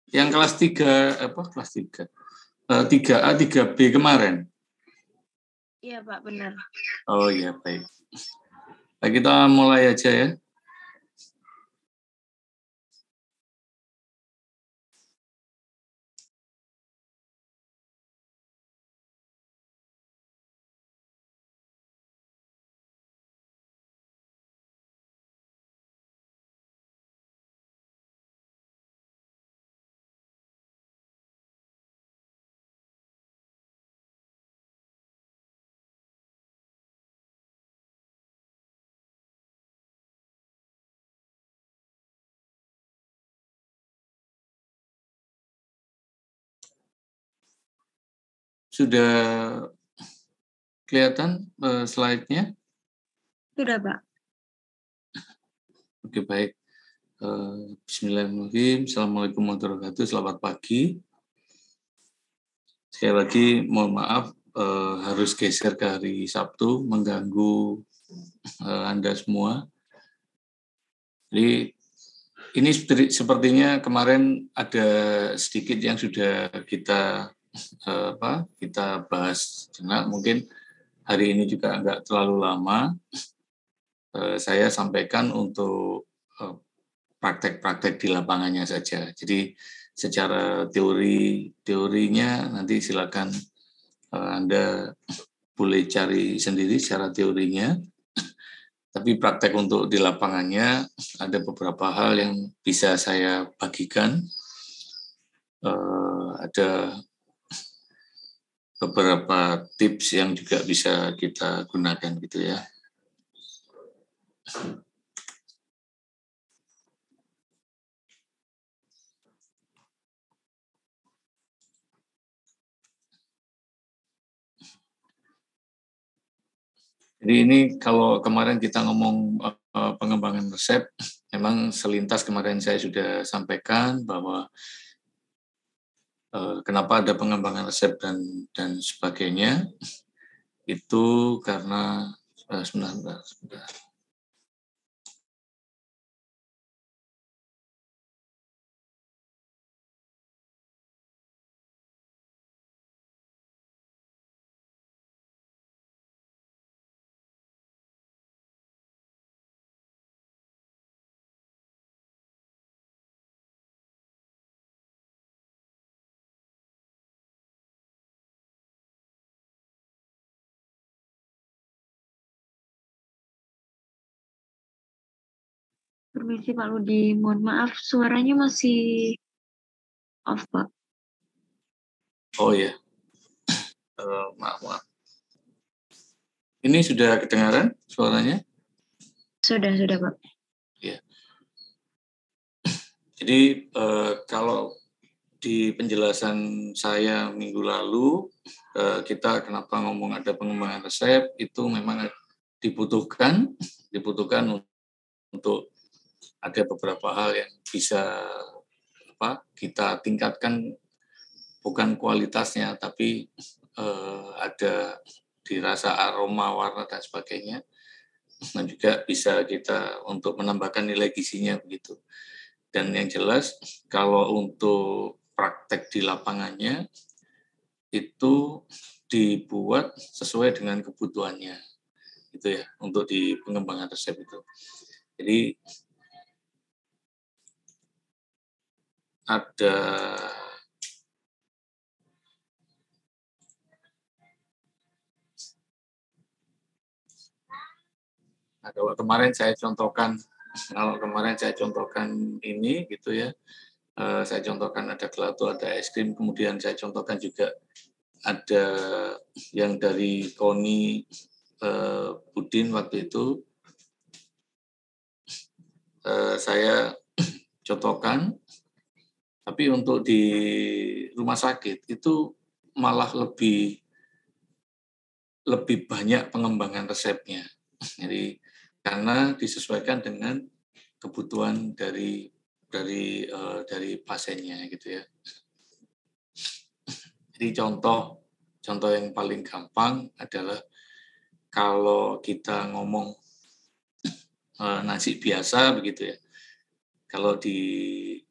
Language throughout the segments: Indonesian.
Yang kelas 3 kelas 3? 3A, 3B kemarin. Iya, Pak, benar. Oh iya, baik. Nah, kita mulai aja ya. Sudah kelihatan slide-nya? Sudah, Pak. Oke, baik. Bismillahirrahmanirrahim. Assalamualaikum warahmatullahi wabarakatuh. Selamat pagi. Sekali lagi mohon maaf harus geser ke hari Sabtu, mengganggu Anda semua. Jadi ini sepertinya kemarin ada sedikit yang sudah kita kita bahas jenak. Mungkin hari ini juga enggak terlalu lama. Saya sampaikan untuk praktek-praktek di lapangannya saja. Jadi secara teorinya nanti silakan Anda boleh cari sendiri secara teorinya. Tapi praktek untuk di lapangannya ada beberapa hal yang bisa saya bagikan. Ada beberapa tips yang juga bisa kita gunakan gitu ya. Jadi ini kalau kemarin kita ngomong pengembangan resep, memang selintas kemarin saya sudah sampaikan bahwa kenapa ada pengembangan resep dan sebagainya, itu karena sebentar. Permisi Pak Ludi, mohon maaf suaranya masih off, Pak. Oh ya, maaf. Ini sudah kedengaran suaranya? Sudah Pak. Ya. Jadi kalau di penjelasan saya minggu lalu, kita kenapa ngomong ada pengembangan resep, itu memang dibutuhkan untuk ada beberapa hal yang bisa kita tingkatkan, bukan kualitasnya, tapi ada dirasa aroma, warna, dan sebagainya. Dan juga bisa kita untuk menambahkan nilai gizinya begitu. Dan yang jelas, kalau untuk praktek di lapangannya, itu dibuat sesuai dengan kebutuhannya. Gitu ya, untuk di pengembangan resep itu. Jadi, ada kalau kemarin saya contohkan ini gitu ya, saya contohkan ada gelato, ada es krim, kemudian saya contohkan juga ada yang dari Koni Budin waktu itu, saya contohkan, tapi untuk di rumah sakit itu malah lebih banyak pengembangan resepnya. Jadi karena disesuaikan dengan kebutuhan dari pasiennya gitu ya. Jadi contoh yang paling gampang adalah kalau kita ngomong nasi biasa begitu ya. Kalau di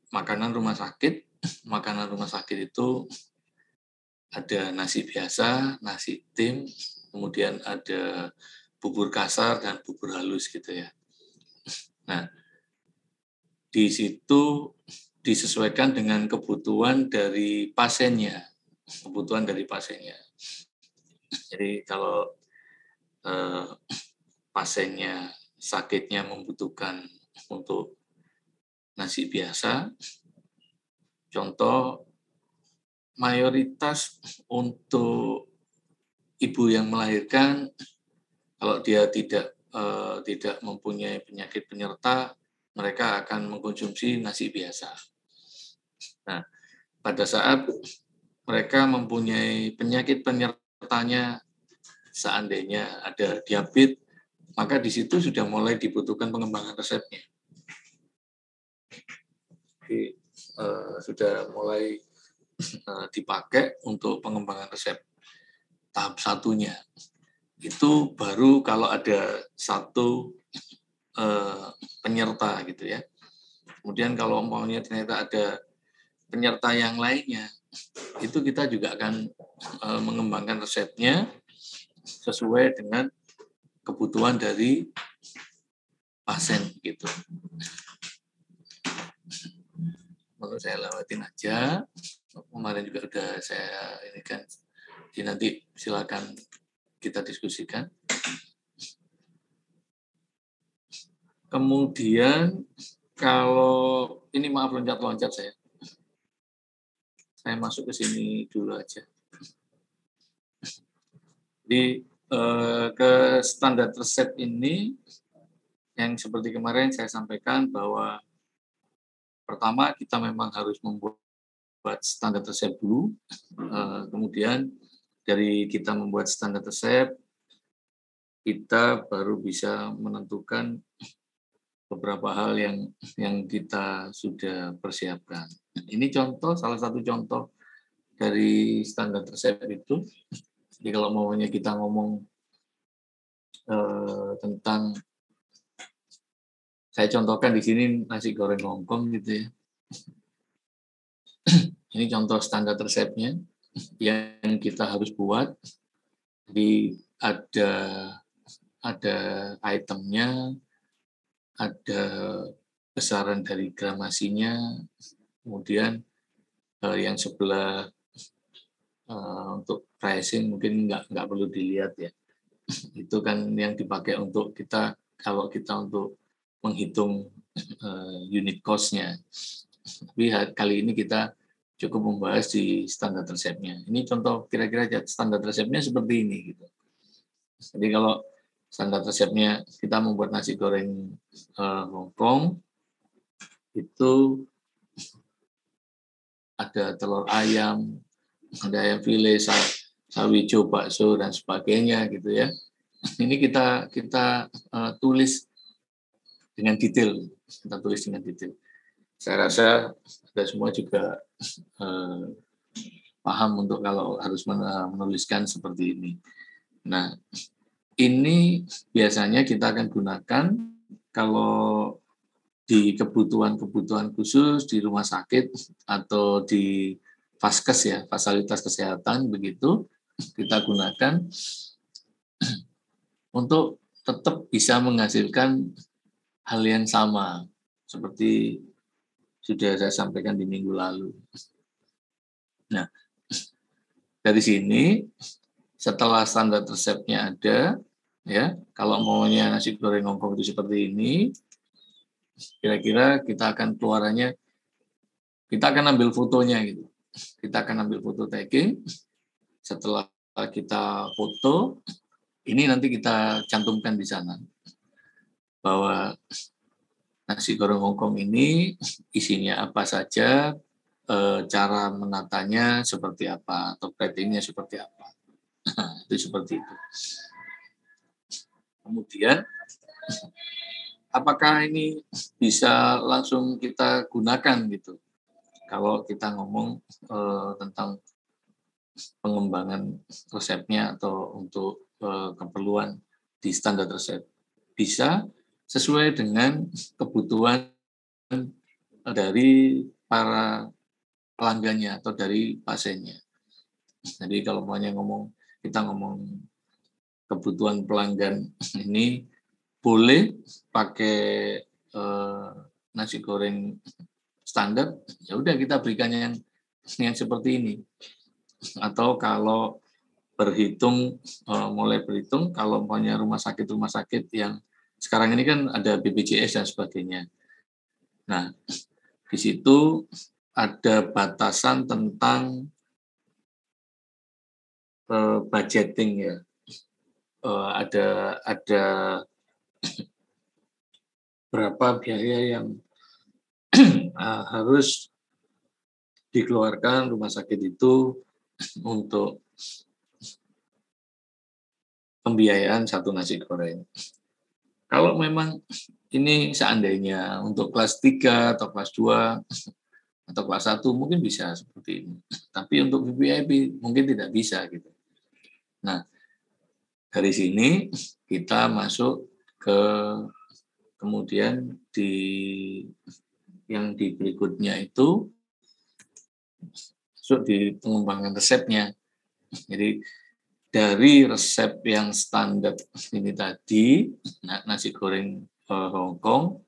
makanan rumah sakit makanan rumah sakit itu ada nasi biasa, nasi tim, kemudian ada bubur kasar dan bubur halus gitu ya. Nah, di situ disesuaikan dengan kebutuhan dari pasiennya, Jadi kalau pasiennya sakitnya membutuhkan untuk nasi biasa, contoh mayoritas untuk ibu yang melahirkan, kalau dia tidak mempunyai penyakit penyerta, mereka akan mengkonsumsi nasi biasa. Nah, pada saat mereka mempunyai penyakit penyertanya, seandainya ada diabetes, maka di situ sudah mulai dibutuhkan pengembangan resepnya. Jadi, sudah mulai dipakai untuk pengembangan resep tahap satunya. Itu baru kalau ada satu penyerta gitu ya. Kemudian kalau umpamanya ternyata ada penyerta yang lainnya, itu kita juga akan mengembangkan resepnya sesuai dengan kebutuhan dari pasien gitu. Menurut saya lewatin aja. Kemarin juga udah saya ini kan. Jadi nanti silakan kita diskusikan. Kemudian kalau ini maaf loncat-loncat saya. Saya masuk ke sini dulu aja. Jadi ke standar resep ini yang seperti kemarin saya sampaikan bahwa pertama kita memang harus membuat standar resep dulu. Kemudian dari kita membuat standar resep, kita baru bisa menentukan beberapa hal yang kita sudah persiapkan. Ini contoh, salah satu contoh dari standar resep itu. Jadi kalau maunya kita ngomong tentang, saya contohkan di sini nasi goreng Hongkong gitu ya. Ini contoh standar resepnya yang kita harus buat. Jadi ada itemnya, ada besaran dari gramasinya, kemudian yang sebelah untuk pricing mungkin nggak perlu dilihat ya. Itu kan yang dipakai untuk kita, kalau kita untuk menghitung unit cost-nya. Tapi kali ini kita cukup membahas di standar resepnya. Ini contoh kira-kira standar resepnya seperti ini gitu. Jadi kalau standar resepnya kita membuat nasi goreng Hongkong, itu ada telur ayam, ada ayam file, sawijo, bakso dan sebagainya gitu ya. Ini kita tulis dengan detail. Saya rasa kita semua juga paham untuk kalau harus menuliskan seperti ini. Nah, ini biasanya kita akan gunakan kalau di kebutuhan khusus di rumah sakit atau di Vaskes ya, fasilitas kesehatan begitu, kita gunakan untuk tetap bisa menghasilkan hal yang sama seperti sudah saya sampaikan di minggu lalu. Nah, dari sini setelah standar resepnya ada, ya, kalau maunya nasi goreng Hongkong itu seperti ini, kira-kira kita akan keluarannya, kita akan ambil fotonya gitu. Kita akan ambil foto tagging. Setelah kita foto, ini nanti kita cantumkan di sana bahwa nasi goreng Hongkong ini isinya apa saja, cara menatanya seperti apa, atau platingnya seperti apa. Itu seperti itu. Kemudian, apakah ini bisa langsung kita gunakan gitu? Kalau kita ngomong tentang pengembangan resepnya atau untuk keperluan di standar resep, bisa sesuai dengan kebutuhan dari para pelanggannya atau dari pasiennya. Jadi kalau kita ngomong kebutuhan pelanggan ini boleh pakai nasi goreng standar, ya udah kita berikan yang seperti ini. Atau kalau mulai berhitung kalau punya rumah sakit yang sekarang ini kan ada BPJS dan sebagainya. Nah, di situ ada batasan tentang budgeting ya. Ada berapa biaya yang harus dikeluarkan rumah sakit itu untuk pembiayaan satu nasi goreng. Kalau memang ini seandainya untuk kelas 3 atau kelas 2 atau kelas 1 mungkin bisa seperti ini. Tapi untuk VVIP mungkin tidak bisa gitu. Nah, dari sini kita masuk ke kemudian yang di berikutnya itu masuk di pengembangan resepnya. Jadi dari resep yang standar ini tadi, nasi goreng Hongkong,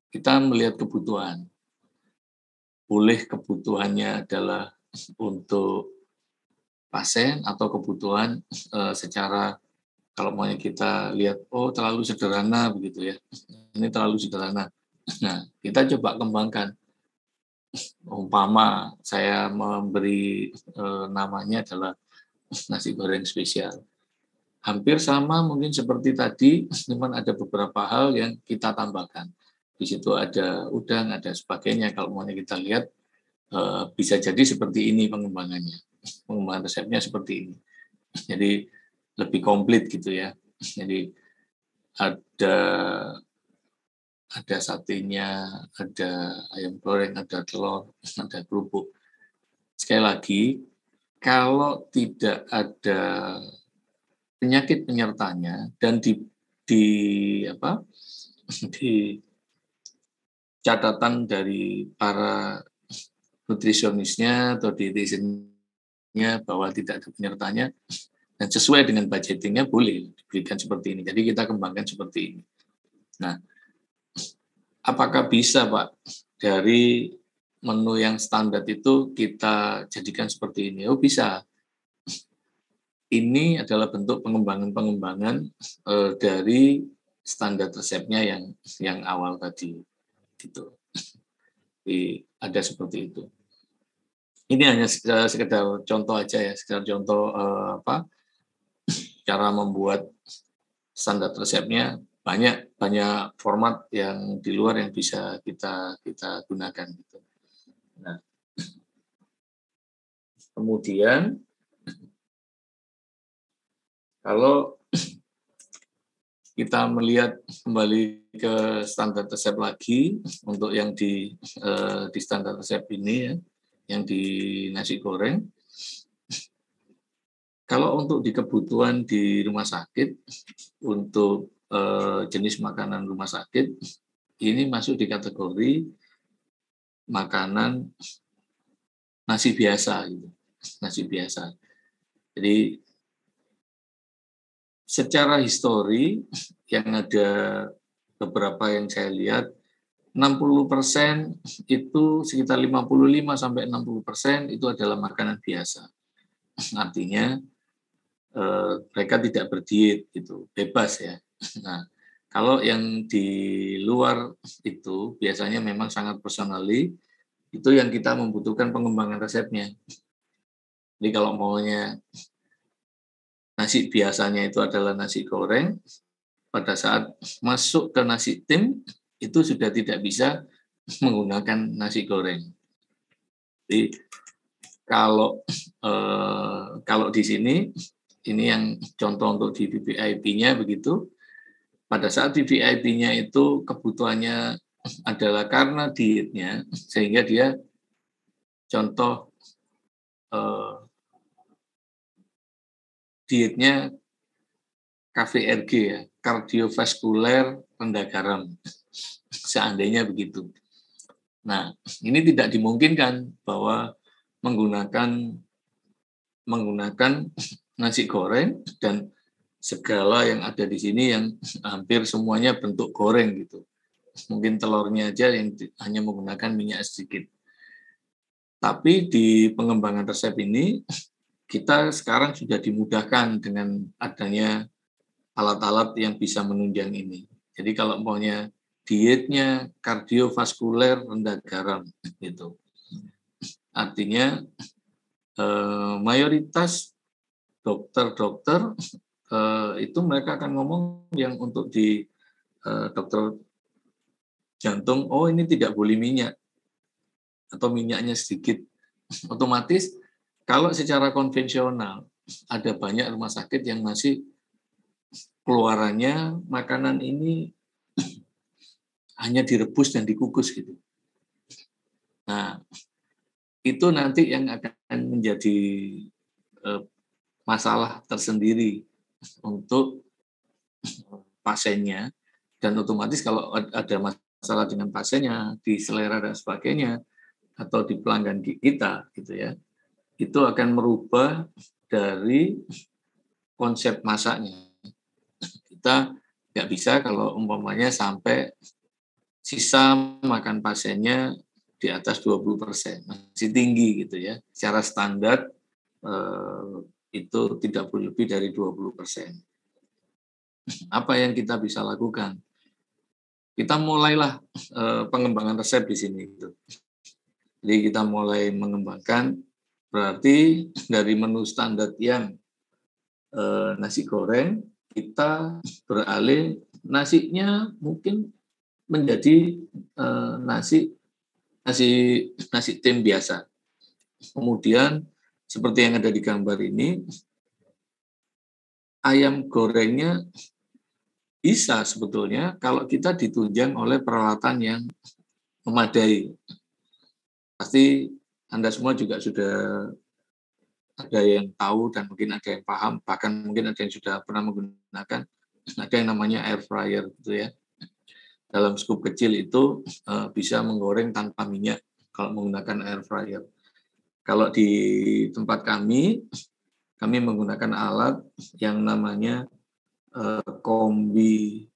kita melihat kebutuhan. Boleh kebutuhannya adalah untuk pasien atau kebutuhan secara kalau mau kita lihat, terlalu sederhana begitu ya. Ini terlalu sederhana. Nah, kita coba kembangkan. Umpama saya memberi namanya adalah nasi goreng spesial. Hampir sama mungkin seperti tadi, cuman ada beberapa hal yang kita tambahkan. Di situ ada udang, ada sebagainya. Kalau mau kita lihat, bisa jadi seperti ini pengembangannya. Pengembangan resepnya seperti ini. Jadi lebih komplit gitu ya. Jadi ada satenya, ada ayam goreng, ada telur, ada kerupuk. Sekali lagi, kalau tidak ada penyakit penyertanya dan di catatan dari para nutrisionisnya atau dietitiannya bahwa tidak ada penyertanya dan sesuai dengan budgetingnya boleh diberikan seperti ini. Jadi kita kembangkan seperti ini. Nah, apakah bisa Pak dari menu yang standar itu kita jadikan seperti ini? Oh bisa. Ini adalah bentuk pengembangan dari standar resepnya yang awal tadi, gitu. Jadi ada seperti itu. Ini hanya sekedar contoh aja ya, sekedar contoh cara membuat standar resepnya. Banyak format yang di luar yang bisa kita gunakan. Gitu. Nah, kemudian kalau kita melihat kembali ke standar resep lagi untuk yang di standar resep ini ya, yang di nasi goreng. Kalau untuk di kebutuhan di rumah sakit untuk jenis makanan rumah sakit ini masuk di kategori makanan nasi biasa gitu. Nasi biasa. Jadi secara histori yang ada beberapa yang saya lihat 60% itu sekitar 55-60% itu adalah makanan biasa. Artinya mereka tidak berdiet gitu, bebas ya. Nah, kalau yang di luar itu biasanya memang sangat personally, itu yang kita membutuhkan pengembangan resepnya. Jadi kalau maunya nasi biasanya itu adalah nasi goreng, pada saat masuk ke nasi tim itu sudah tidak bisa menggunakan nasi goreng. Jadi kalau di sini ini yang contoh untuk di VVIP-nya begitu. Pada saat di VVIP-nya itu kebutuhannya adalah karena dietnya sehingga dia contoh dietnya KVRG ya, kardiovaskuler rendah garam. Seandainya begitu. Nah, ini tidak dimungkinkan bahwa menggunakan nasi goreng dan segala yang ada di sini yang hampir semuanya bentuk goreng gitu. Mungkin telurnya aja yang hanya menggunakan minyak sedikit. Tapi di pengembangan resep ini, kita sekarang sudah dimudahkan dengan adanya alat-alat yang bisa menunjang ini. Jadi kalau maunya dietnya kardiovaskuler rendah garam gitu. Artinya mayoritas dokter-dokter itu mereka akan ngomong yang untuk di dokter jantung, oh ini tidak boleh minyak atau minyaknya sedikit. Otomatis kalau secara konvensional ada banyak rumah sakit yang masih keluarannya makanan ini hanya direbus dan dikukus gitu. Nah, itu nanti yang akan menjadi masalah tersendiri untuk pasiennya, dan otomatis kalau ada masalah dengan pasiennya di selera dan sebagainya atau di pelanggan kita gitu ya, itu akan merubah dari konsep masaknya. Kita nggak bisa kalau umpamanya sampai sisa makan pasiennya di atas 20%, masih tinggi gitu ya. Secara standar itu tidak boleh lebih dari 20%. Apa yang kita bisa lakukan? Kita mulailah pengembangan resep di sini. Jadi kita mulai mengembangkan, berarti dari menu standar yang nasi goreng, kita beralih nasinya mungkin menjadi nasi tim biasa. Kemudian seperti yang ada di gambar ini, ayam gorengnya bisa sebetulnya kalau kita ditunjang oleh peralatan yang memadai. Pasti Anda semua juga sudah ada yang tahu dan mungkin ada yang paham, bahkan mungkin ada yang sudah pernah menggunakan, ada yang namanya air fryer gitu ya. Dalam skup kecil itu bisa menggoreng tanpa minyak kalau menggunakan air fryer. Kalau di tempat kami menggunakan alat yang namanya kombi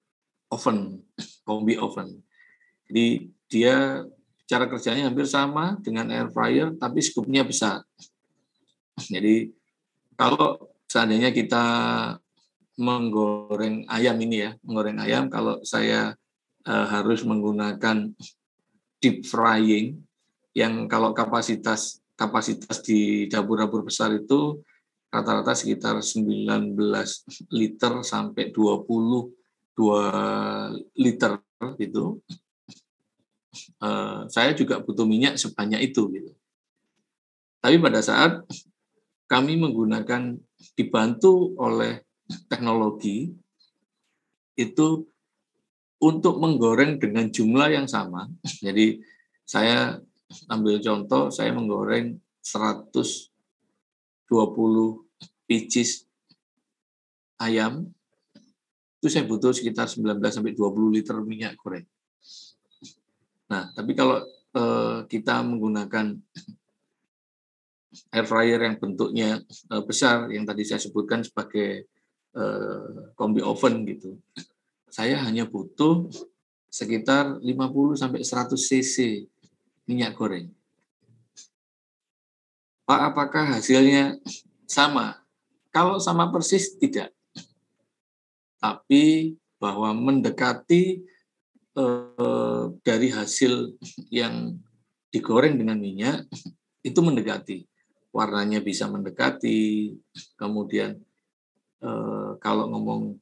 oven. Jadi dia cara kerjanya hampir sama dengan air fryer, tapi skupnya besar. Jadi kalau seandainya kita menggoreng ayam ini ya, kalau saya harus menggunakan deep frying yang kalau kapasitas di dapur-dapur besar itu rata-rata sekitar 19 liter sampai 22 liter gitu. Saya juga butuh minyak sebanyak itu gitu. Tapi pada saat kami menggunakan dibantu oleh teknologi itu untuk menggoreng dengan jumlah yang sama. Jadi saya ambil contoh, saya menggoreng 120 pieces ayam, itu saya butuh sekitar 19-20 liter minyak goreng. Nah, tapi kalau kita menggunakan air fryer yang bentuknya besar, yang tadi saya sebutkan sebagai kombi oven gitu, saya hanya butuh sekitar 50-100 cc minyak goreng. Pak, apakah hasilnya sama? Kalau sama persis, tidak. Tapi bahwa mendekati dari hasil yang digoreng dengan minyak, itu mendekati. Warnanya bisa mendekati, kemudian kalau ngomong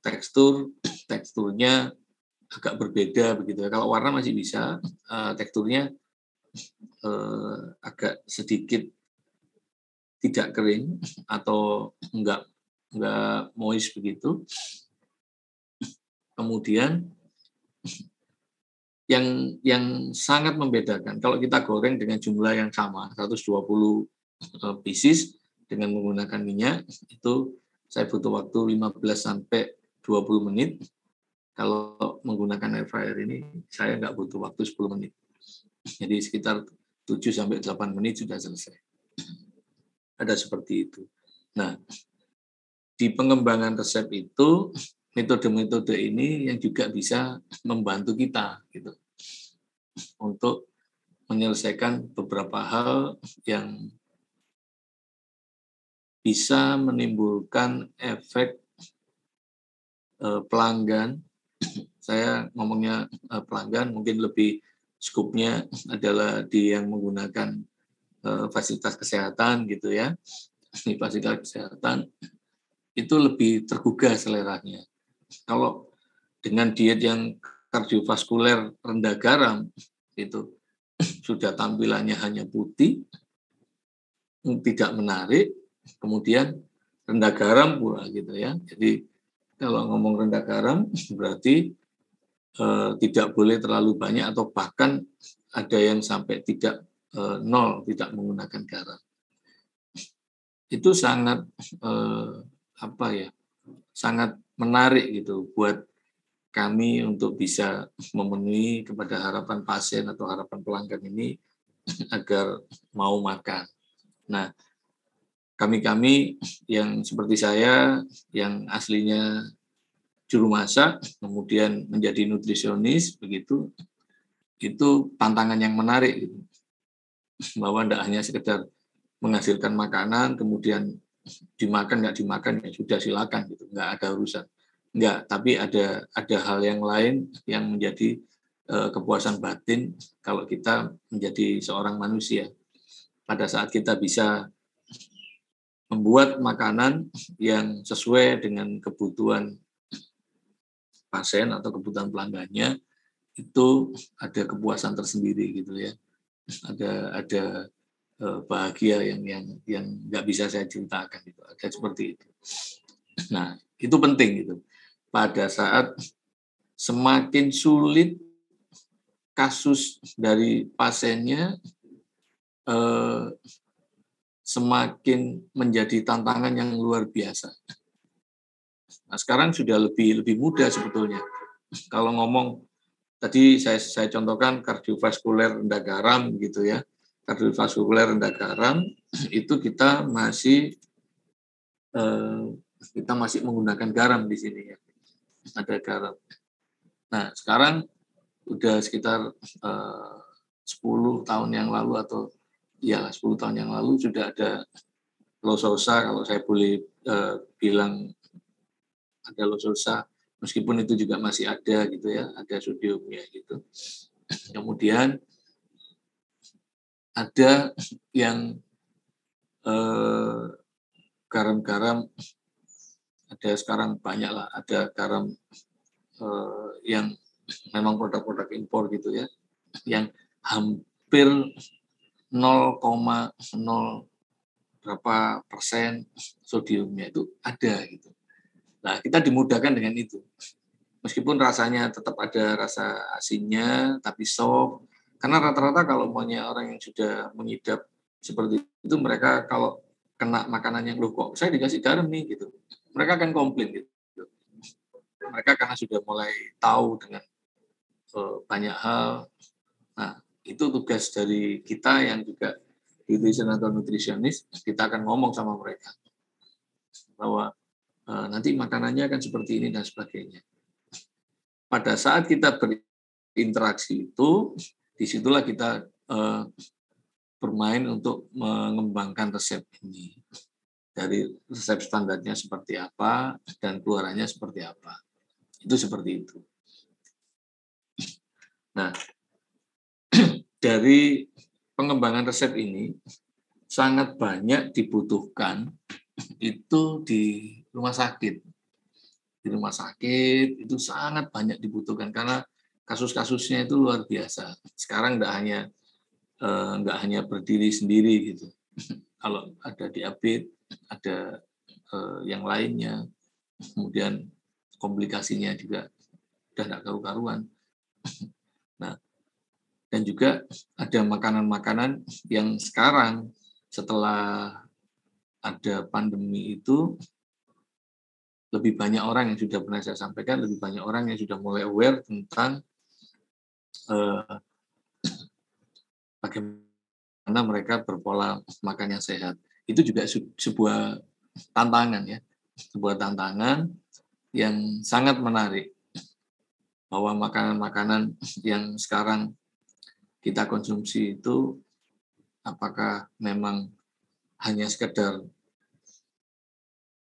teksturnya agak berbeda begitu. Kalau warna masih bisa, teksturnya agak sedikit tidak kering atau enggak moist begitu. Kemudian yang sangat membedakan kalau kita goreng dengan jumlah yang sama 120 pieces dengan menggunakan minyak, itu saya butuh waktu 15 sampai 20 menit. Kalau menggunakan air fryer ini saya nggak butuh waktu 10 menit. Jadi sekitar 7-8 menit sudah selesai. Ada seperti itu. Nah, di pengembangan resep itu, metode-metode ini yang juga bisa membantu kita gitu untuk menyelesaikan beberapa hal yang bisa menimbulkan efek pelanggan. Saya ngomongnya pelanggan, mungkin lebih skupnya adalah di yang menggunakan fasilitas kesehatan gitu ya. Di fasilitas kesehatan itu lebih tergugah seleranya. Kalau dengan diet yang kardiovaskuler rendah garam itu sudah tampilannya hanya putih, tidak menarik, kemudian rendah garam pula gitu ya. Jadi kalau ngomong rendah garam berarti tidak boleh terlalu banyak atau bahkan ada yang sampai tidak nol, tidak menggunakan garam. Itu sangat apa ya? Sangat menarik gitu buat kami untuk bisa memenuhi kepada harapan pasien atau harapan pelanggan ini agar mau makan. Nah, kami-kami yang seperti saya yang aslinya juru masak kemudian menjadi nutrisionis begitu, itu tantangan yang menarik gitu. Bahwa tidak hanya sekedar menghasilkan makanan kemudian dimakan nggak dimakan ya sudah silakan gitu, nggak ada urusan. Nggak, tapi ada hal yang lain yang menjadi kepuasan batin kalau kita menjadi seorang manusia. Pada saat kita bisa membuat makanan yang sesuai dengan kebutuhan pasien atau kebutuhan pelanggannya, itu ada kepuasan tersendiri gitu ya. Ada bahagia yang nggak bisa saya ceritakan gitu. Ada seperti itu. Nah, itu penting gitu. Pada saat semakin sulit kasus dari pasiennya, semakin menjadi tantangan yang luar biasa. Nah, sekarang sudah lebih mudah sebetulnya. Kalau ngomong tadi saya contohkan kardiovaskuler rendah garam gitu ya. Kardiovaskuler rendah garam itu kita masih menggunakan garam di sini ya. Ada garam. Nah, sekarang udah sekitar 10 tahun yang lalu atau ya 10 tahun yang lalu sudah ada lososa, kalau saya boleh bilang ada lososa, meskipun itu juga masih ada gitu ya, ada sodiumnya gitu. Kemudian ada yang garam-garam, ada sekarang banyak lah, ada garam yang memang produk-produk impor gitu ya, yang hampir 0,0 berapa persen sodiumnya itu ada gitu. Nah, kita dimudahkan dengan itu. Meskipun rasanya tetap ada rasa asinnya, tapi soft. Karena rata-rata kalau maunya orang yang sudah mengidap seperti itu, mereka kalau kena makanan yang, loh kok saya dikasih garam nih gitu. Mereka akan komplain gitu. Mereka karena sudah mulai tahu dengan banyak hal. Nah, itu tugas dari kita yang juga dietitian atau nutrisionis, kita akan ngomong sama mereka bahwa nanti makanannya akan seperti ini dan sebagainya. Pada saat kita berinteraksi itu, disitulah kita bermain untuk mengembangkan resep ini. Dari resep standarnya seperti apa dan keluarannya seperti apa. Itu seperti itu. Nah, dari pengembangan resep ini sangat banyak dibutuhkan itu di rumah sakit. Di rumah sakit itu sangat banyak dibutuhkan karena kasus-kasusnya itu luar biasa. Sekarang nggak hanya berdiri sendiri gitu. Kalau ada diabetes, ada yang lainnya, kemudian komplikasinya juga udah nggak karu-karuan. Nah, dan juga ada makanan-makanan yang sekarang setelah ada pandemi itu lebih banyak orang yang sudah pernah saya sampaikan, lebih banyak orang yang sudah mulai aware tentang bagaimana mereka berpola makan yang sehat. Itu juga sebuah tantangan ya, sebuah tantangan yang sangat menarik, bahwa makanan-makanan yang sekarang kita konsumsi itu apakah memang hanya sekedar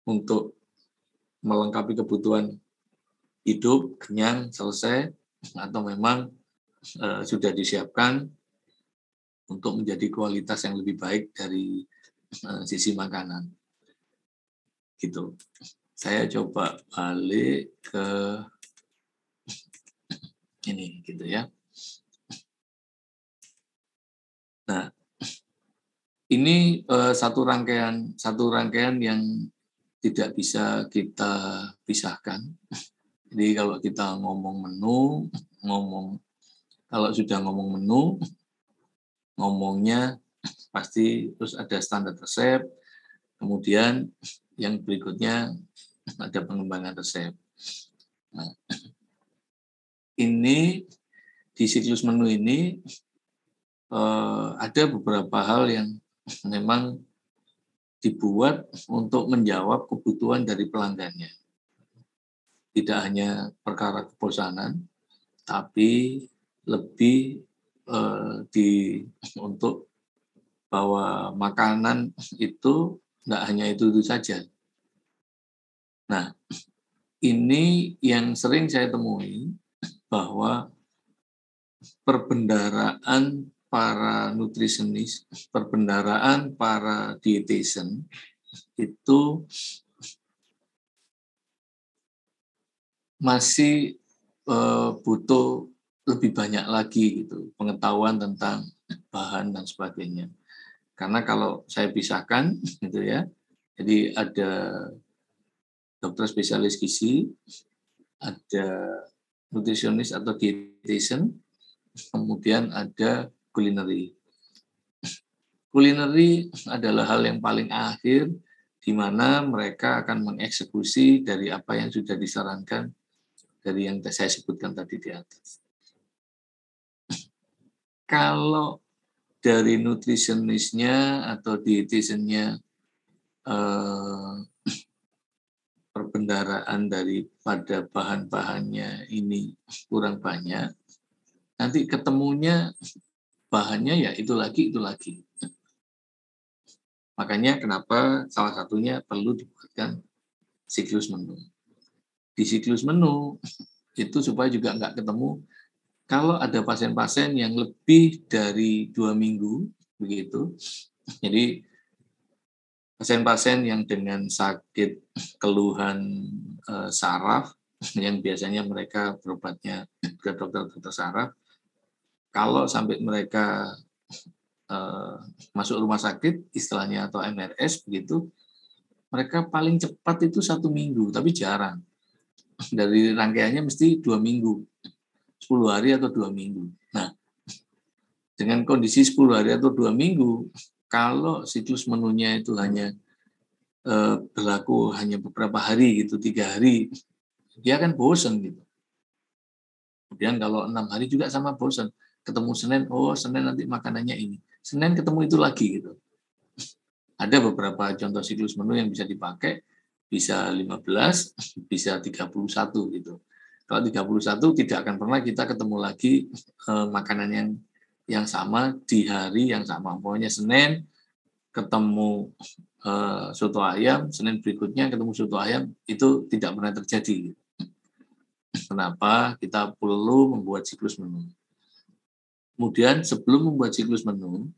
untuk melengkapi kebutuhan hidup, kenyang, selesai, atau memang sudah disiapkan untuk menjadi kualitas yang lebih baik dari sisi makanan. Gitu. Saya coba balik ke ini gitu ya. Nah, ini satu rangkaian yang tidak bisa kita pisahkan. Jadi kalau kita kalau sudah ngomong menu, ngomongnya pasti terus ada standar resep, kemudian yang berikutnya ada pengembangan resep. Nah, ini di siklus menu ini ada beberapa hal yang memang dibuat untuk menjawab kebutuhan dari pelanggannya. Tidak hanya perkara kebosanan, tapi lebih untuk bahwa makanan itu nggak hanya itu saja. Nah, ini yang sering saya temui, bahwa perbendaharaan para nutrisionis, perbendaharaan para dietitian itu masih butuh lebih banyak lagi gitu pengetahuan tentang bahan dan sebagainya. Karena kalau saya pisahkan gitu ya, jadi ada dokter spesialis gizi, ada nutrisionis atau dietitian, kemudian ada culinary. Culinary adalah hal yang paling akhir di mana mereka akan mengeksekusi dari apa yang sudah disarankan dari yang saya sebutkan tadi di atas. Kalau dari nutrisionisnya atau dietitiannya perbendaharaan daripada bahan-bahannya ini kurang banyak, nanti ketemunya bahannya ya itu lagi. Makanya kenapa salah satunya perlu dibuatkan siklus menu. Di siklus menu itu supaya juga nggak ketemu kalau ada pasien-pasien yang lebih dari 2 minggu begitu. Jadi pasien-pasien yang dengan sakit keluhan saraf yang biasanya mereka berobatnya ke dokter saraf, kalau sampai mereka masuk rumah sakit istilahnya atau MRS begitu, mereka paling cepat itu 1 minggu, tapi jarang. Dari rangkaiannya mesti 2 minggu, 10 hari atau 2 minggu. Nah, dengan kondisi 10 hari atau 2 minggu, kalau siklus menunya itu hanya berlaku hanya beberapa hari gitu, 3 hari, dia akan bosan gitu. Kemudian kalau 6 hari juga sama bosan. Ketemu Senin, Senin nanti makanannya ini. Senin ketemu itu lagi gitu. Ada beberapa contoh siklus menu yang bisa dipakai, bisa 15, bisa 31 gitu. Kalau 31 tidak akan pernah kita ketemu lagi makanan yang sama di hari yang sama. Pokoknya Senin ketemu soto ayam, Senin berikutnya ketemu soto ayam, itu tidak pernah terjadi. Kenapa? Kita perlu membuat siklus menu. Kemudian sebelum membuat siklus menu,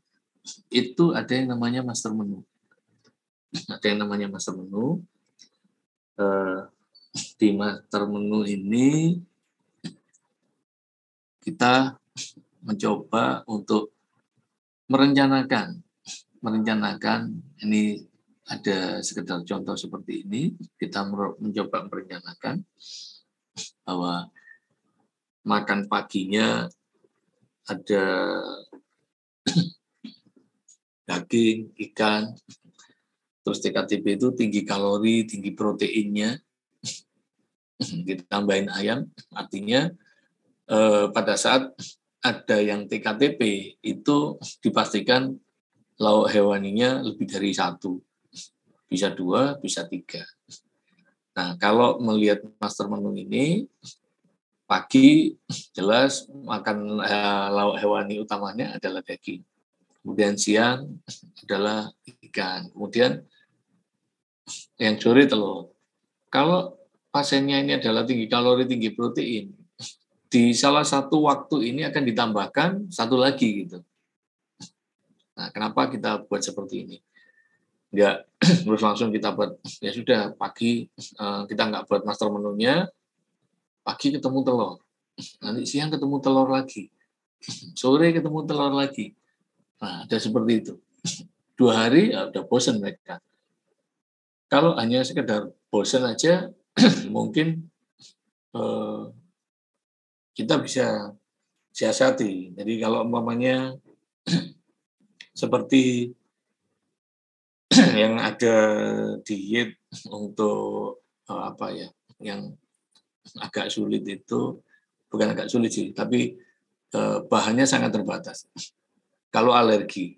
itu ada yang namanya master menu. Ada yang namanya master menu. Di master menu ini kita mencoba untuk merencanakan ini ada sekedar contoh seperti ini, kita mencoba merencanakan bahwa makan paginya ada daging, ikan, terus TKTP itu tinggi kalori, tinggi proteinnya, kita tambahin ayam, artinya pada saat ada yang TKTP itu dipastikan lauk hewaninya lebih dari 1, bisa 2, bisa 3. Nah, kalau melihat master menu ini, pagi jelas makan lauk hewani utamanya adalah daging. Kemudian siang adalah ikan. Kemudian yang sore telur. Kalau pasiennya ini adalah tinggi kalori, tinggi protein, di salah satu waktu ini akan ditambahkan satu lagi gitu. Nah, kenapa kita buat seperti ini? Enggak terus langsung kita buat, ya sudah pagi kita nggak buat master menunya, pagi ketemu telur, nanti siang ketemu telur lagi, sore ketemu telur lagi. Nah, ada seperti itu. 2 hari ya udah bosan mereka. Kalau hanya sekedar bosan aja, mungkin kita bisa siasati. Jadi kalau umpamanya seperti yang ada diet untuk apa ya, yang agak sulit itu, bukan agak sulit sih, tapi bahannya sangat terbatas. Kalau alergi,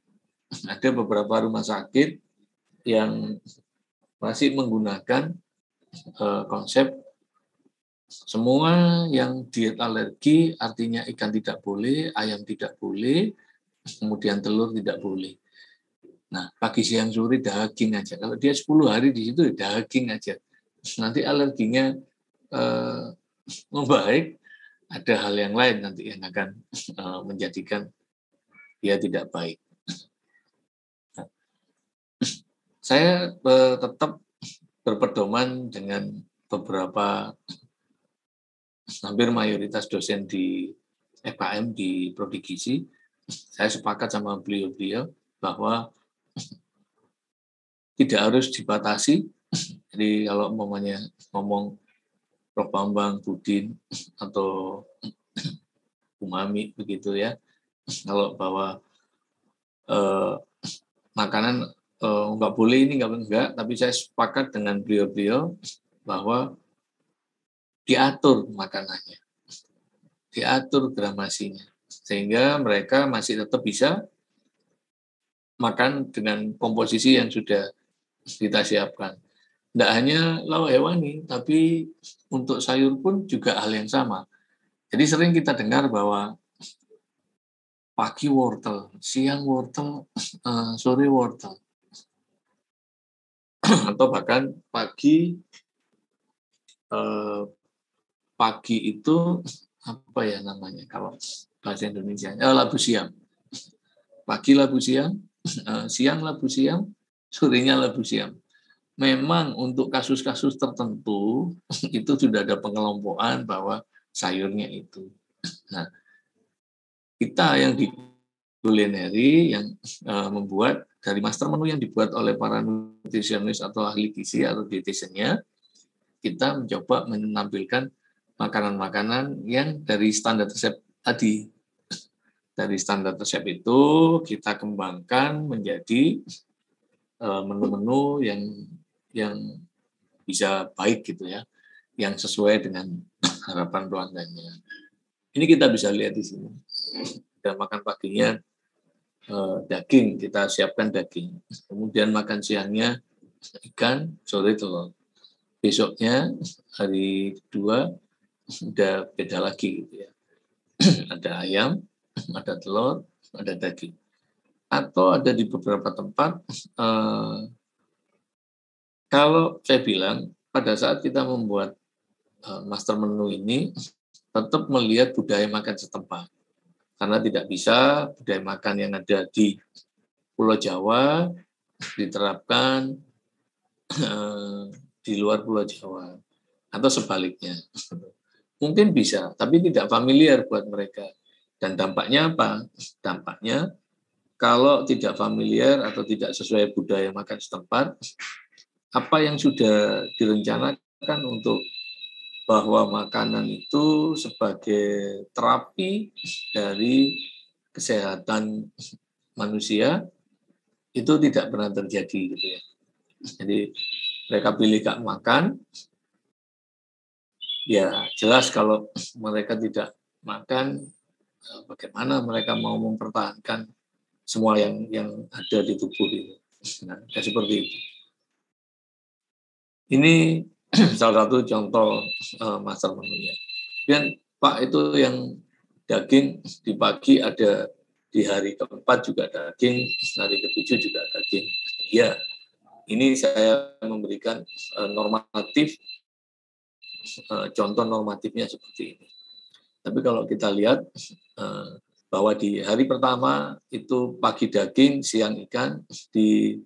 ada beberapa rumah sakit yang masih menggunakan konsep semua yang diet alergi, artinya ikan tidak boleh, ayam tidak boleh, kemudian telur tidak boleh. Nah, pagi siang sore daging aja. Kalau dia 10 hari di situ daging aja. Nanti alerginya membaik, ada hal yang lain nanti yang akan menjadikan dia tidak baik. Nah, saya tetap berpedoman dengan beberapa, hampir mayoritas dosen di FKM di Prodi Gizi. Saya sepakat sama beliau-beliau bahwa tidak harus dibatasi. Jadi kalau umpamanya ngomong Prof. Bambang, Budin, atau Umami begitu ya, kalau bahwa makanan nggak boleh ini enggak, tapi saya sepakat dengan beliau-beliau bahwa diatur makanannya, diatur gramasinya, sehingga mereka masih tetap bisa makan dengan komposisi yang sudah kita siapkan. Tidak hanya lauk hewani, tapi untuk sayur pun juga hal yang sama. Jadi sering kita dengar bahwa pagi wortel, siang wortel, sore wortel. Atau bahkan pagi itu apa ya namanya kalau bahasa Indonesia? Labu siam. Pagi labu siam, siang labu siam, sorenya labu siam. Memang untuk kasus-kasus tertentu itu sudah ada pengelompokan bahwa sayurnya itu. Nah, kita yang di kulineri yang membuat dari master menu yang dibuat oleh para nutrisionis atau ahli gizi atau dietitiannya, kita mencoba menampilkan makanan-makanan yang dari standar resep tadi. Dari standar resep itu kita kembangkan menjadi menu-menu yang bisa baik gitu ya, yang sesuai dengan harapan pelanggannya. Ini kita bisa lihat di sini. Dan makan paginya daging, kita siapkan daging. Kemudian makan siangnya ikan, sore telur. Besoknya hari kedua udah beda lagi gitu ya. Ada ayam, ada telur, ada daging. Atau ada di beberapa tempat, kalau saya bilang pada saat kita membuat master menu ini, tetap melihat budaya makan setempat. Karena tidak bisa budaya makan yang ada di Pulau Jawa diterapkan di luar Pulau Jawa. Atau sebaliknya. Mungkin bisa, tapi tidak familiar buat mereka. Dan dampaknya apa? Dampaknya kalau tidak familiar atau tidak sesuai budaya makan setempat, apa yang sudah direncanakan untuk bahwa makanan itu sebagai terapi dari kesehatan manusia itu tidak pernah terjadi gitu ya. Jadi mereka pilih gak makan, ya jelas kalau mereka tidak makan bagaimana mereka mau mempertahankan semua yang ada di tubuh itu. Nah, kayak seperti itu. Ini salah satu contoh master menunya. Dan Pak itu yang daging di pagi ada, di hari keempat juga daging, hari ketujuh juga daging. Ya, ini saya memberikan normatif, contoh normatifnya seperti ini. Tapi kalau kita lihat bahwa di hari pertama itu pagi daging, siang ikan, di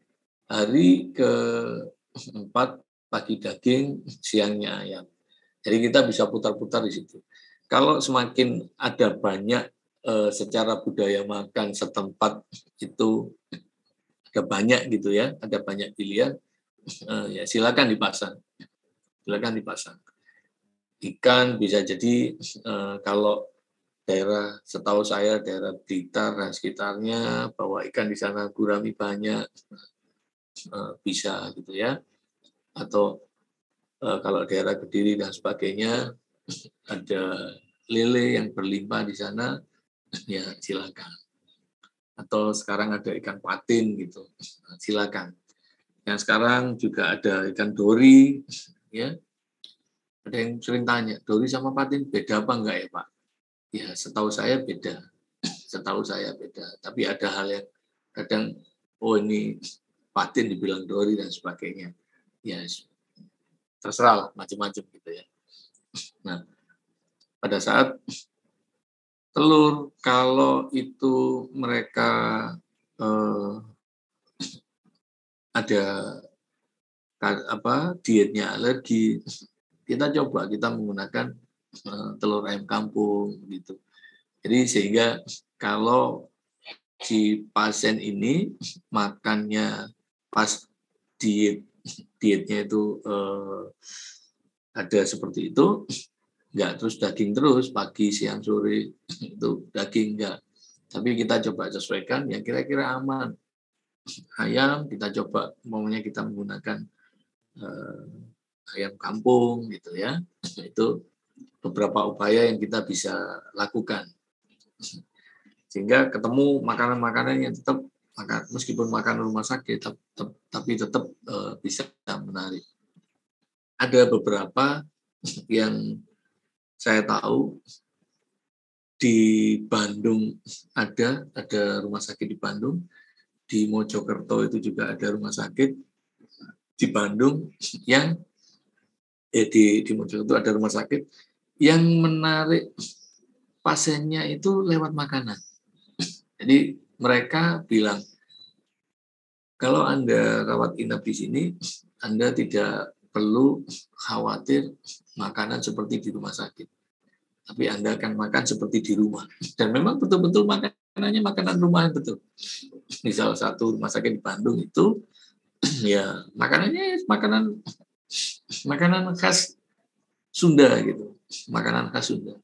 hari keempat pagi daging, siangnya ayam. Jadi kita bisa putar-putar di situ. Kalau semakin ada banyak secara budaya makan setempat itu ada banyak gitu ya, ada banyak pilihan, ya silakan dipasang. Silakan dipasang. Ikan bisa jadi kalau daerah, setahu saya daerah Blitar dan sekitarnya bahwa ikan di sana gurami banyak, bisa gitu ya. Atau kalau daerah Kediri dan sebagainya ada lele yang berlimpah di sana, ya silakan. Atau sekarang ada ikan patin gitu, silakan. Yang sekarang juga ada ikan dori, ya. Ada yang sering tanya, dori sama patin beda apa enggak ya Pak? Ya setahu saya beda, setahu saya beda. Tapi ada hal yang kadang, oh ini patin dibilang dori dan sebagainya. Ya terserah lah, macam-macam gitu ya. Nah, pada saat telur, kalau itu mereka ada dietnya alergi, kita coba kita menggunakan telur ayam kampung gitu. Jadi sehingga kalau si pasien ini makannya pas dietnya itu ada seperti itu, enggak terus daging terus pagi siang sore itu daging enggak. Tapi kita coba sesuaikan yang kira-kira aman. Ayam kita coba maunya kita menggunakan ayam kampung gitu ya. Itu beberapa upaya yang kita bisa lakukan. Sehingga ketemu makanan-makanan yang tetap meskipun makan rumah sakit tapi tetap bisa menarik. Ada beberapa yang saya tahu di Bandung ada rumah sakit di Bandung, di Mojokerto itu juga ada rumah sakit di Bandung yang di Mojokerto ada rumah sakit yang menarik pasiennya itu lewat makanan. Jadi mereka bilang, kalau Anda rawat inap di sini, Anda tidak perlu khawatir makanan seperti di rumah sakit. Tapi Anda akan makan seperti di rumah. Dan memang betul-betul makanannya makanan rumahan betul. Di salah satu rumah sakit di Bandung itu, ya makanannya makanan khas Sunda gitu. Makanan khas Sunda.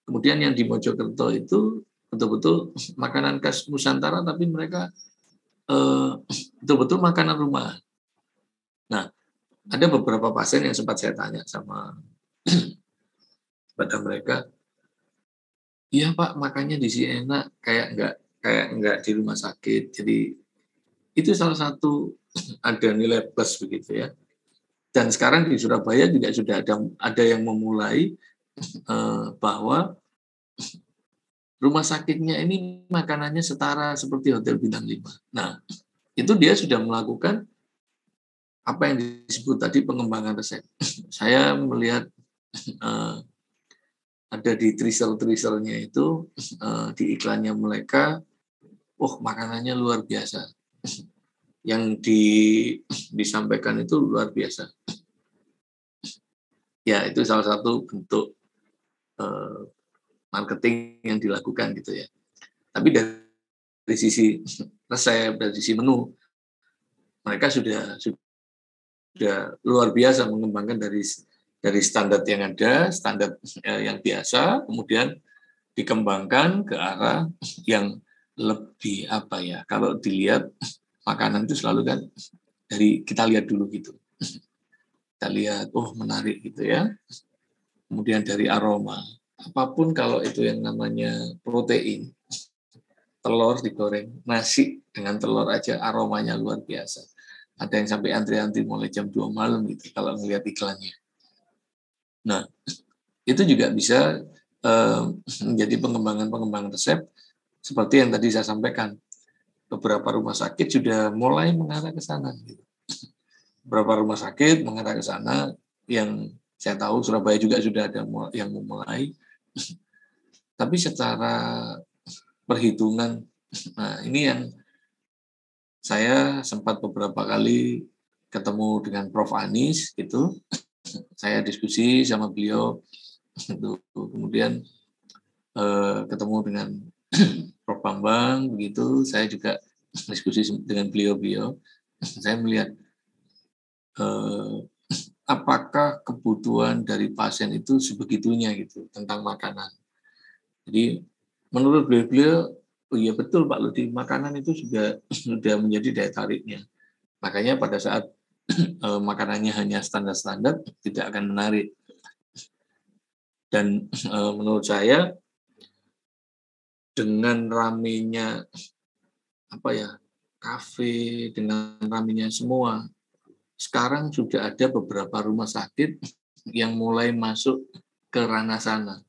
Kemudian yang di Mojokerto itu betul-betul makanan khas Nusantara, tapi mereka betul-betul makanan rumah. Nah, ada beberapa pasien yang sempat saya tanya sama pada mereka, iya Pak, makannya di sini enak, kayak enggak di rumah sakit. Jadi itu salah satu ada nilai plus begitu ya. Dan sekarang di Surabaya juga sudah ada yang memulai bahwa rumah sakitnya ini makanannya setara seperti Hotel Bintang 5. Nah, itu dia sudah melakukan apa yang disebut tadi pengembangan resep. Saya melihat ada di triser-trisernya itu, di iklannya mereka, makanannya luar biasa. Yang disampaikan itu luar biasa. Ya, itu salah satu bentuk marketing yang dilakukan gitu ya. Tapi dari sisi resep, dari sisi menu, mereka sudah luar biasa mengembangkan dari standar yang ada, standar yang biasa, kemudian dikembangkan ke arah yang lebih apa ya, kalau dilihat makanan itu selalu kan dari kita lihat dulu gitu. Kita lihat, menarik gitu ya. Kemudian dari aroma. apapun kalau itu yang namanya protein, telur digoreng, nasi dengan telur aja aromanya luar biasa. Ada yang sampai antri-antri mulai jam 2 malam gitu kalau ngelihat iklannya. Nah, itu juga bisa menjadi pengembangan resep seperti yang tadi saya sampaikan. Beberapa rumah sakit sudah mulai mengarah ke sana. Gitu. Beberapa rumah sakit mengarah ke sana, yang saya tahu Surabaya juga sudah ada yang memulai. Tapi secara perhitungan, nah ini yang saya sempat beberapa kali ketemu dengan Prof. Anies, gitu. Saya diskusi sama beliau, gitu. Kemudian ketemu dengan Prof. Bambang, begitu. Saya juga diskusi dengan beliau-beliau. Saya melihat apakah kebutuhan dari pasien itu sebegitunya gitu tentang makanan. Jadi menurut beliau, oh iya betul Pak Ludi, makanan itu juga sudah menjadi daya tariknya. Makanya pada saat makanannya hanya standar-standar, tidak akan menarik. Dan menurut saya dengan ramenya kafe, dengan ramenya semua, sekarang sudah ada beberapa rumah sakit yang mulai masuk ke ranah sana.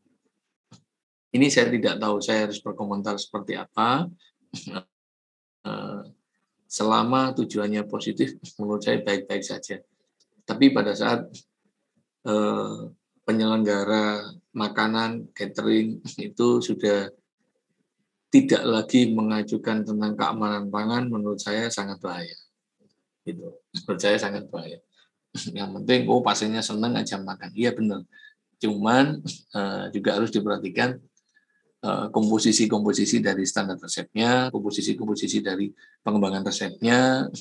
Ini saya tidak tahu, saya harus berkomentar seperti apa. Selama tujuannya positif, menurut saya baik-baik saja. Tapi pada saat penyelenggara makanan, catering, itu sudah tidak lagi mengajukan tentang keamanan pangan, menurut saya sangat bahaya. Gitu. Menurut saya sangat bahaya. Yang penting, pasiennya senang aja makan. Iya benar. Cuman juga harus diperhatikan komposisi-komposisi dari standar resepnya, komposisi-komposisi dari pengembangan resepnya,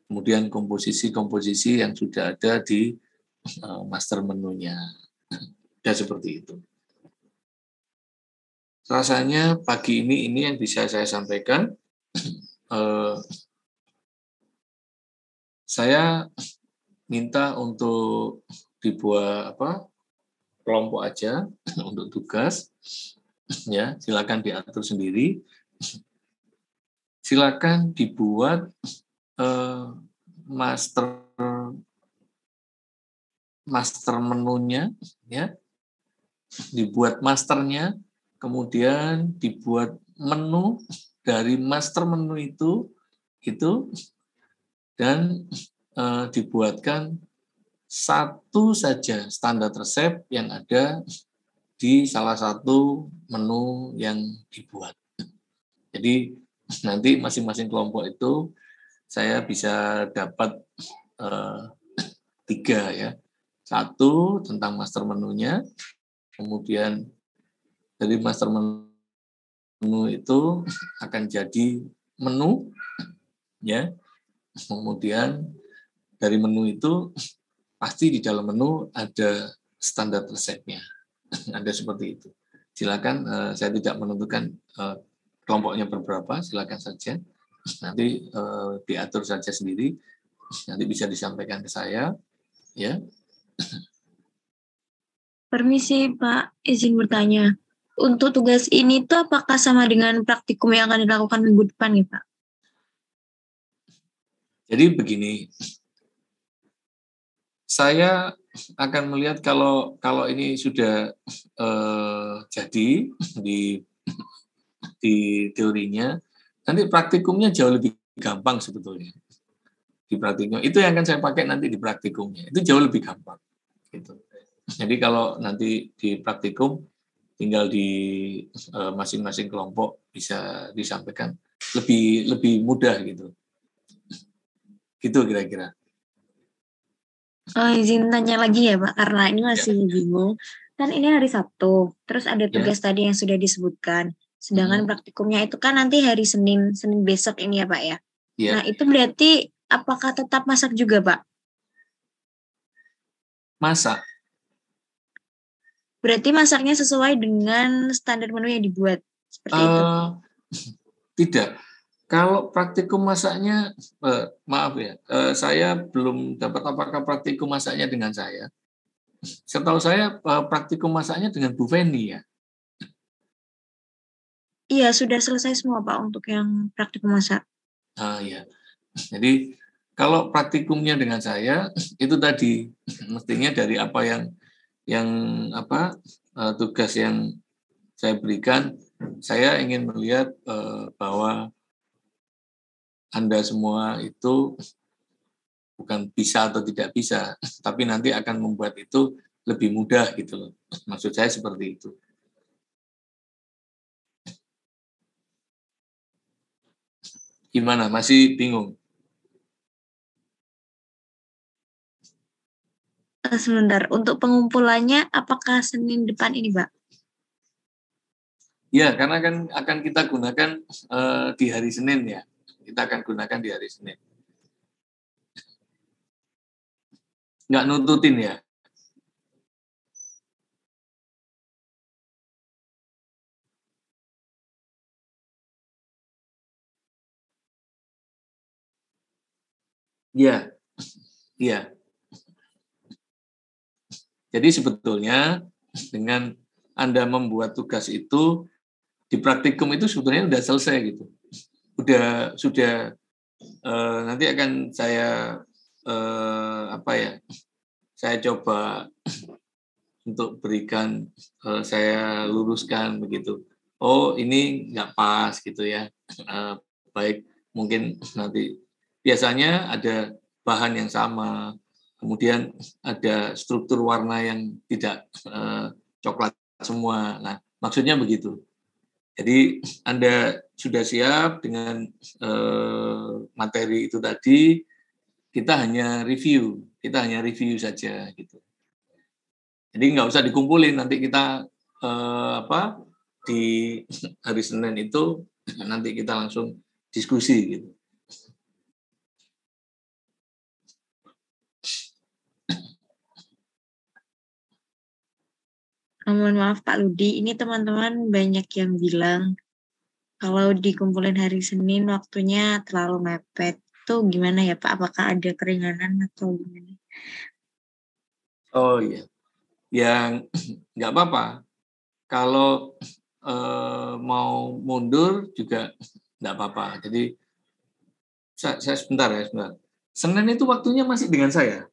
kemudian komposisi-komposisi yang sudah ada di master menunya. Ya seperti itu. Rasanya pagi ini yang bisa saya sampaikan. Saya minta untuk dibuat kelompok aja untuk tugas. Ya, silakan diatur sendiri. Silakan dibuat master menunya, ya, dibuat masternya, kemudian dibuat menu dari master menu itu, dan dibuatkan satu saja standar resep yang ada di salah satu menu yang dibuat. Jadi nanti masing-masing kelompok itu saya bisa dapat 3 ya. 1 tentang master menunya, kemudian dari master menu itu akan jadi menu, ya. Kemudian dari menu itu pasti di dalam menu ada standar resepnya. Ada seperti itu. Silakan, saya tidak menentukan kelompoknya berberapa, silakan saja. Nanti diatur saja sendiri. Nanti bisa disampaikan ke saya, ya. Permisi Pak, izin bertanya. Untuk tugas ini tuh apakah sama dengan praktikum yang akan dilakukan minggu depan nih Pak? Jadi begini, saya akan melihat kalau ini sudah jadi di teorinya, nanti praktikumnya jauh lebih gampang sebetulnya. Di praktikum itu yang akan saya pakai nanti di praktikumnya, itu jauh lebih gampang. Gitu. Jadi kalau nanti di praktikum tinggal di masing-masing kelompok bisa disampaikan lebih mudah gitu. Gitu kira-kira. Izin tanya lagi ya Pak, karena ini masih bingung. Kan ini hari Sabtu, terus ada tugas tadi yang sudah disebutkan. Sedangkan praktikumnya itu kan nanti hari Senin besok ini ya Pak ya. Nah itu berarti apakah tetap masak juga Pak? Masak. Berarti masaknya sesuai dengan standar menu yang dibuat, seperti itu? Tidak. Kalau praktikum masaknya, maaf ya, saya belum dapat apakah praktikum masaknya dengan saya. setahu saya praktikum masaknya dengan Bu Feni ya? Iya, sudah selesai semua Pak untuk yang praktikum masak. Iya. Jadi kalau praktikumnya dengan saya itu tadi mestinya dari apa yang tugas yang saya berikan, saya ingin melihat bahwa Anda semua itu bukan bisa atau tidak bisa, tapi nanti akan membuat itu lebih mudah gitu loh. Maksud saya seperti itu. Gimana? Masih bingung? Sebentar, untuk pengumpulannya apakah Senin depan ini, Mbak? Ya, karena kan akan kita gunakan di hari Senin ya. Kita akan gunakan di hari Senin. Nggak nuntutin ya? Iya, iya. Jadi sebetulnya dengan Anda membuat tugas itu di praktikum itu sebetulnya sudah selesai gitu. Sudah nanti akan saya saya coba untuk berikan saya luruskan begitu. Oh ini nggak pas gitu ya. Baik mungkin nanti biasanya ada bahan yang sama, kemudian ada struktur warna yang tidak coklat semua. Nah maksudnya begitu. Jadi Anda sudah siap dengan materi itu tadi, kita hanya review saja gitu. Jadi nggak usah dikumpulin, nanti kita di hari Senin itu nanti kita langsung diskusi gitu. Mohon maaf Pak Ludi, ini teman-teman banyak yang bilang kalau dikumpulin hari Senin waktunya terlalu mepet. Itu gimana ya Pak? Apakah ada keringanan atau gimana? Oh iya, yang nggak apa-apa. Kalau mau mundur juga nggak apa-apa. Jadi saya sebentar. Senin itu waktunya masih dengan saya.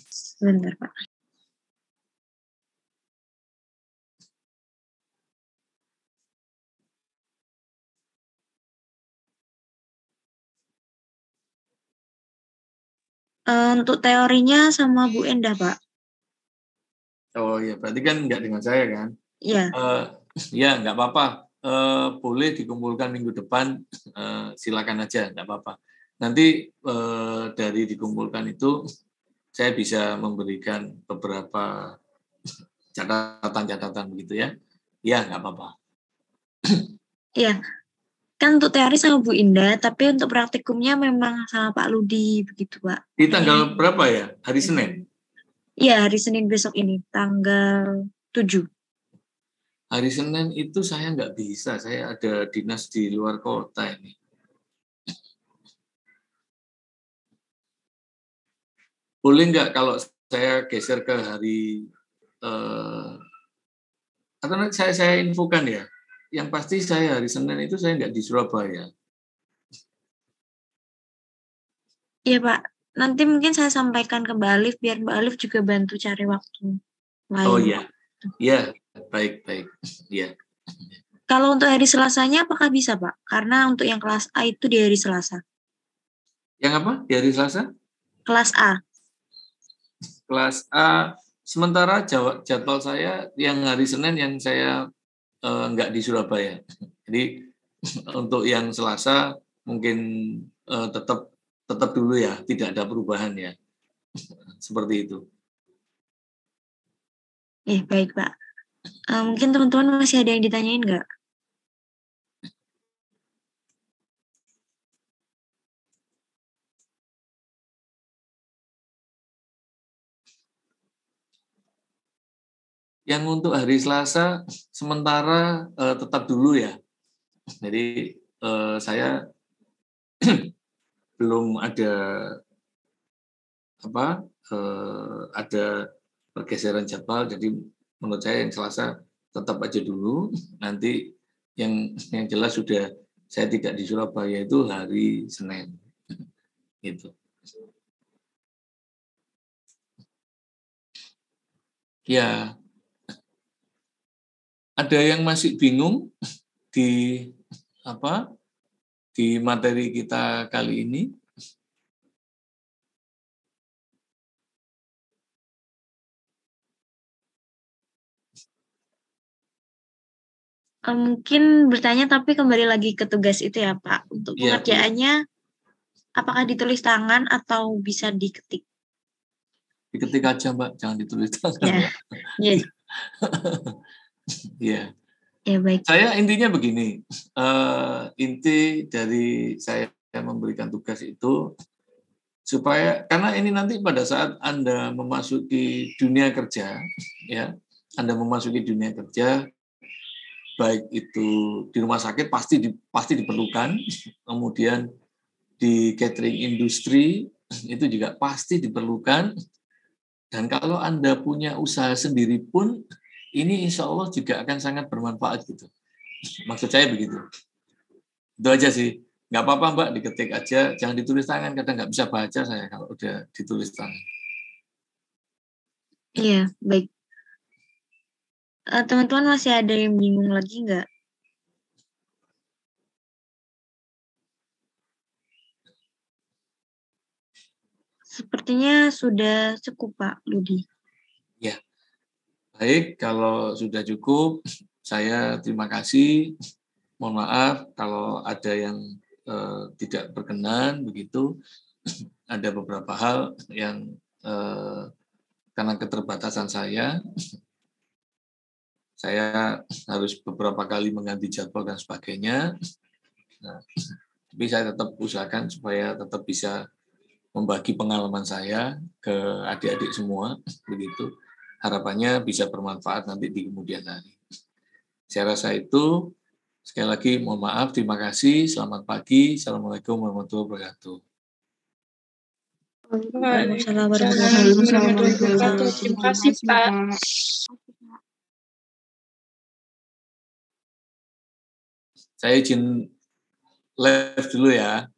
Sebentar Pak. Untuk teorinya sama Bu Endah Pak. Oh iya, berarti kan nggak dengan saya kan? Iya. Ya nggak apa-apa. Boleh dikumpulkan minggu depan. Silakan aja, nggak apa-apa. Nanti dari dikumpulkan itu saya bisa memberikan beberapa catatan begitu ya. Ya nggak apa-apa. Iya. Kan untuk teori sama Bu Indah, tapi untuk praktikumnya memang sama Pak Ludi begitu Pak. Di tanggal berapa ya? Hari Senin? Iya, hari Senin besok ini, tanggal 7. Hari Senin itu saya nggak bisa, saya ada dinas di luar kota ini. Boleh nggak kalau saya geser ke hari, atau nanti saya infokan ya, yang pasti saya hari Senin itu saya nggak di Surabaya. Iya Pak, nanti mungkin saya sampaikan ke Mbak Alif, biar Mbak Alif juga bantu cari waktu lain. Oh iya, ya baik, ya. Kalau untuk hari Selasanya apakah bisa Pak? Karena untuk yang kelas A itu di hari Selasa. Yang apa? Di hari Selasa? Kelas A. Kelas A, sementara jadwal saya yang hari Senin yang saya nggak di Surabaya. Jadi untuk yang Selasa mungkin tetap dulu ya, tidak ada perubahan ya. Seperti itu. Baik Pak. Mungkin teman-teman masih ada yang ditanyain nggak? Yang untuk hari Selasa sementara tetap dulu ya. Jadi saya belum ada ada pergeseran jadwal. Jadi menurut saya yang Selasa tetap aja dulu. Nanti yang jelas sudah saya tidak di Surabaya itu hari Senin. Gitu. Ya, ada yang masih bingung di di materi kita kali ini? Mungkin bertanya tapi kembali lagi ke tugas itu ya Pak. Untuk pengerjaannya apakah ditulis tangan atau bisa diketik? Diketik aja Mbak, jangan ditulis tangan ya. Mbak. Iya. Iya. Ya baik. Saya intinya begini, inti dari saya memberikan tugas itu supaya karena ini nanti pada saat Anda memasuki dunia kerja, ya, Anda memasuki dunia kerja, baik itu di rumah sakit pasti diperlukan, kemudian di catering industri itu juga pasti diperlukan, dan kalau Anda punya usaha sendiri pun ini insya Allah juga akan sangat bermanfaat gitu. Maksud saya begitu. Itu aja sih. Nggak apa-apa Mbak, diketik aja, jangan ditulis tangan. Kadang nggak bisa baca saya kalau udah ditulis tangan. Iya, baik. Teman-teman masih ada yang bingung lagi nggak? Sepertinya sudah cukup Pak Ludi. Ya, baik. Kalau sudah cukup, saya terima kasih. Mohon maaf kalau ada yang tidak berkenan begitu. Ada beberapa hal yang karena keterbatasan saya harus beberapa kali mengganti jadwal dan sebagainya. Nah, tapi saya tetap usahakan supaya tetap bisa membagi pengalaman saya ke adik-adik semua, begitu. Harapannya bisa bermanfaat nanti di kemudian hari. Saya rasa itu. Sekali lagi mohon maaf, terima kasih, selamat pagi, assalamualaikum warahmatullahi wabarakatuh. Waalaikumsalam warahmatullahi wabarakatuh. Terima kasih Pak. Saya izin live dulu ya.